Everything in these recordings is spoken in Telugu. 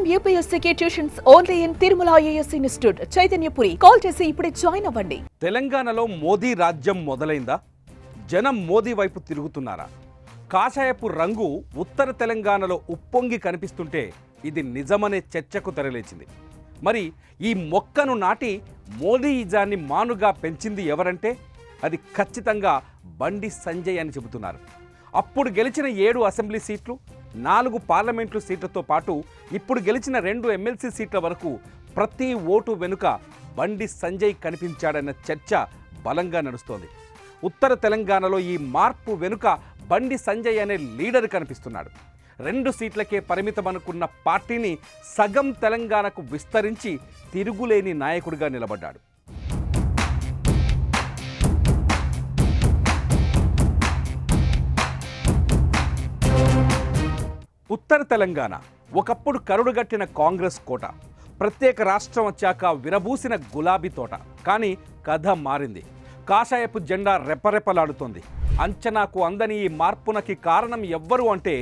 IIM UPSC tuitions only in Tirumala IAS institute Chaitanyapuri. Call చేసి ఇప్పుడే జాయిన్ అవ్వండి. తెలంగాణలో మోదీ రాజ్యం మొదలైందా? జనం మోదీ వైపు తిరుగుతున్నారా? కాషాయపు రంగు ఉత్తర తెలంగాణలో ఉప్పొంగి కనిపిస్తుంటే ఇది నిజమనే చర్చకు తెరలేచింది. మరి ఈ మొక్కను నాటి మోదీయిజాన్ని మానుగా పెంచింది ఎవరంటే అది ఖచ్చితంగా బండి సంజయ్ అని చెబుతున్నారు. అప్పుడు గెలిచిన 7 అసెంబ్లీ సీట్లు, 4 పార్లమెంటు సీట్లతో పాటు ఇప్పుడు గెలిచిన 2 ఎమ్మెల్సీ సీట్ల వరకు ప్రతి ఓటు వెనుక బండి సంజయ్ కనిపించాడన్న చర్చ బలంగా నడుస్తోంది. ఉత్తర తెలంగాణలో ఈ మార్పు వెనుక బండి సంజయ్ అనే లీడర్ కనిపిస్తున్నాడు. 2 సీట్లకే పరిమితమనుకున్న పార్టీని సగం తెలంగాణకు విస్తరించి తిరుగులేని నాయకుడిగా నిలబడ్డాడు. ఉత్తర తెలంగాణ ఒకప్పుడు కరుడుగట్టిన కాంగ్రెస్ కోట, ప్రత్యేక రాష్ట్రం వచ్చాక విరబూసిన గులాబీ తోట. కానీ కథ మారింది. కాషాయపు జెండా రెపరెపలాడుతోంది. అంచనాకు అందని ఈ మార్పునకి కారణం ఎవ్వరు అంటే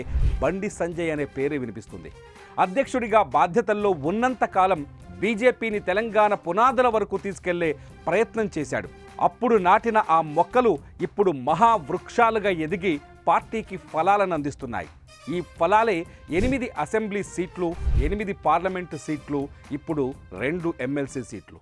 బండి సంజయ్ అనే పేరే వినిపిస్తుంది. అధ్యక్షుడిగా బాధ్యతల్లో ఉన్నంతకాలం బీజేపీని తెలంగాణ పునాదుల వరకు తీసుకెళ్లే ప్రయత్నం చేశాడు. అప్పుడు నాటిన ఆ మొక్కలు ఇప్పుడు మహావృక్షాలుగా ఎదిగి పార్టీకి ఫలాలను అందిస్తున్నాయి. ఈ ఫలాలే 8 అసెంబ్లీ సీట్లు, 8 పార్లమెంటు సీట్లు, ఇప్పుడు 2 ఎమ్మెల్సీ సీట్లు.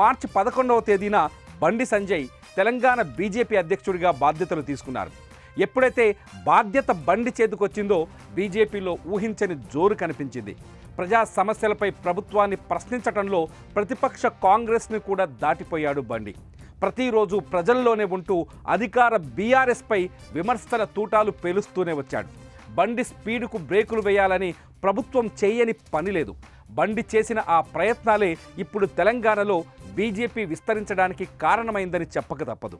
మార్చి 11వ తేదీన బండి సంజయ్ తెలంగాణ బీజేపీ అధ్యక్షుడిగా బాధ్యతలు తీసుకున్నారు. ఎప్పుడైతే బాధ్యత బండి చేతికొచ్చిందో బీజేపీలో ఊహించని జోరు కనిపించింది. ప్రజా సమస్యలపై ప్రభుత్వాన్ని ప్రశ్నించడంలో ప్రతిపక్ష కాంగ్రెస్ని కూడా దాటిపోయాడు బండి. ప్రతిరోజు ప్రజల్లోనే ఉంటూ అధికార బీఆర్ఎస్పై విమర్శల తూటాలు పేలుస్తూనే వచ్చాడు. బండి స్పీడుకు బ్రేకులు వేయాలని ప్రభుత్వం చేయని పని లేదు. బండి చేసిన ఆ ప్రయత్నాలే ఇప్పుడు తెలంగాణలో బీజేపీ విస్తరించడానికి కారణమైందని చెప్పక తప్పదు.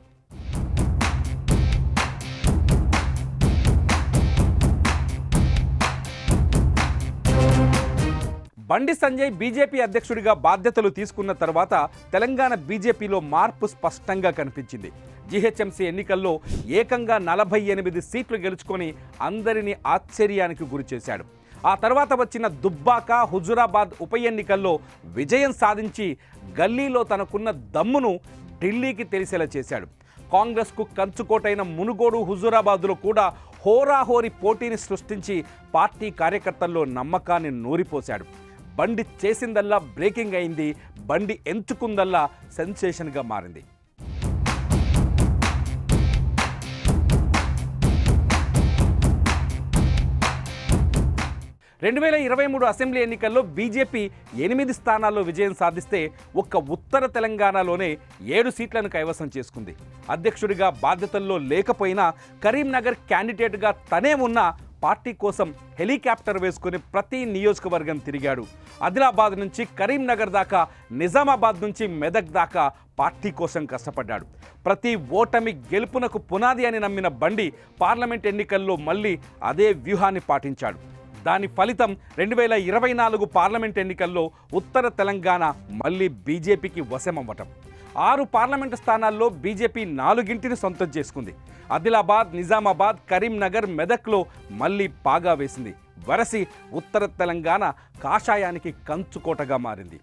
బండి సంజయ్ బీజేపీ అధ్యక్షుడిగా బాధ్యతలు తీసుకున్న తర్వాత తెలంగాణ బీజేపీలో మార్పు స్పష్టంగా కనిపించింది. జీహెచ్ఎంసీ ఎన్నికల్లో ఏకంగా 48 సీట్లు గెలుచుకొని అందరినీ ఆశ్చర్యానికి గురిచేశాడు. ఆ తర్వాత వచ్చిన దుబ్బాక, హుజురాబాద్ ఉప ఎన్నికల్లో విజయం సాధించి గల్లీలో తనకున్న దమ్మును ఢిల్లీకి తెలిసేలా చేశాడు. కాంగ్రెస్కు కంచుకోటైన మునుగోడు, హుజురాబాద్లో కూడా హోరాహోరీ పోటీని సృష్టించి పార్టీ కార్యకర్తల్లో నమ్మకాన్ని నూరిపోశాడు. బండి చేసిందల్లా బ్రేకింగ్ అయింది. బండి ఎంచుకుందల్లా సెన్సేషన్గా మారింది. అసెంబ్లీ ఎన్నికల్లో బీజేపీ 8 స్థానాల్లో విజయం సాధిస్తే ఒక్క ఉత్తర తెలంగాణలోనే 7 సీట్లను కైవసం చేసుకుంది. అధ్యక్షుడిగా బాధ్యతల్లో లేకపోయినా కరీంనగర్ క్యాండిడేట్గా తనే ఉన్న పార్టీ కోసం హెలికాప్టర్ వేసుకుని ప్రతి నియోజకవర్గం తిరిగాడు. ఆదిలాబాద్ నుంచి కరీంనగర్ దాకా, నిజామాబాద్ నుంచి మెదక్ దాకా పార్టీ కోసం కష్టపడ్డాడు. ప్రతి ఓటమి గెలుపునకు పునాది అని నమ్మిన బండి పార్లమెంట్ ఎన్నికల్లో మళ్ళీ అదే వ్యూహాన్ని పాటించాడు. దాని ఫలితం 2024 పార్లమెంట్ ఎన్నికల్లో ఉత్తర తెలంగాణ మళ్ళీ బీజేపీకి వశమవ్వటం. 6 పార్లమెంటు స్థానాల్లో బీజేపీ 4ని సొంతం చేసుకుంది. ఆదిలాబాద్, నిజామాబాద్, కరీంనగర్, మెదక్లో మళ్ళీ పాగా వేసింది. వరసి ఉత్తర తెలంగాణ కాషాయానికి కంచుకోటగా మారింది.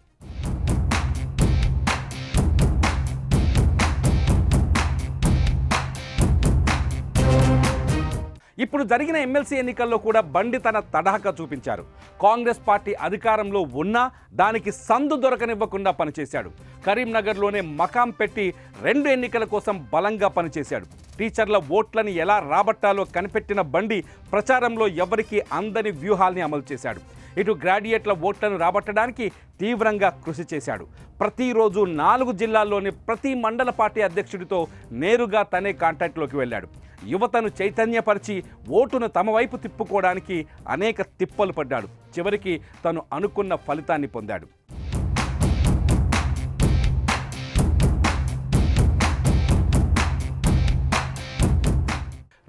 ఇప్పుడు జరిగిన ఎమ్మెల్సీ ఎన్నికల్లో కూడా బండి తన తడాఖా చూపించారు. కాంగ్రెస్ పార్టీ అధికారంలో ఉన్నా దానికి సందు దొరకనివ్వకుండా పనిచేశాడు. కరీంనగర్లోనే మకాం పెట్టి 2 ఎన్నికల కోసం బలంగా పనిచేశాడు. టీచర్ల ఓట్లని ఎలా రాబట్టాలో కనిపెట్టిన బండి ప్రచారంలో ఎవరికీ అందని వ్యూహాల్ని అమలు చేశాడు. ఇటు గ్రాడ్యుయేట్ల ఓట్లను రాబట్టడానికి తీవ్రంగా కృషి చేశాడు. ప్రతిరోజు 4 జిల్లాల్లోని ప్రతి మండల పార్టీ అధ్యక్షుడితో నేరుగా తనే కాంటాక్ట్లోకి వెళ్ళాడు. యువతను చైతన్యపరిచి ఓటును తమ వైపు తిప్పుకోవడానికి అనేక తిప్పలు పడ్డాడు. చివరికి తను అనుకున్న ఫలితాన్ని పొందాడు.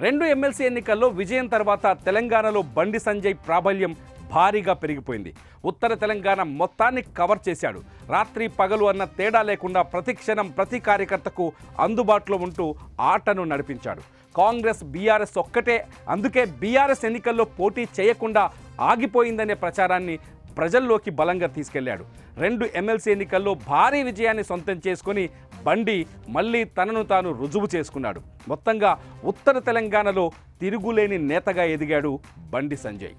2 ఎమ్మెల్సీ ఎన్నికల్లో విజయం తర్వాత తెలంగాణలో బండి సంజయ్ ప్రాబల్యం భారీగా పెరిగిపోయింది. ఉత్తర తెలంగాణ మొత్తాన్ని కవర్ చేశాడు. రాత్రి పగలు అన్న తేడా లేకుండా ప్రతి క్షణం ప్రతి కార్యకర్తకు అందుబాటులో ఉంటూ ఆటను నడిపించాడు. కాంగ్రెస్ బీఆర్ఎస్ ఒక్కటే, అందుకే బీఆర్ఎస్ ఎన్నికల్లో పోటీ చేయకుండా ఆగిపోయిందనే ప్రచారాన్ని ప్రజల్లోకి బలంగా తీసుకెళ్లాడు. 2 ఎమ్మెల్సీ ఎన్నికల్లో భారీ విజయాన్ని సొంతం చేసుకుని బండి మళ్ళీ తనను తాను రుజువు చేసుకున్నాడు. మొత్తంగా ఉత్తర తెలంగాణలో తిరుగులేని నేతగా ఎదిగాడు బండి సంజయ్.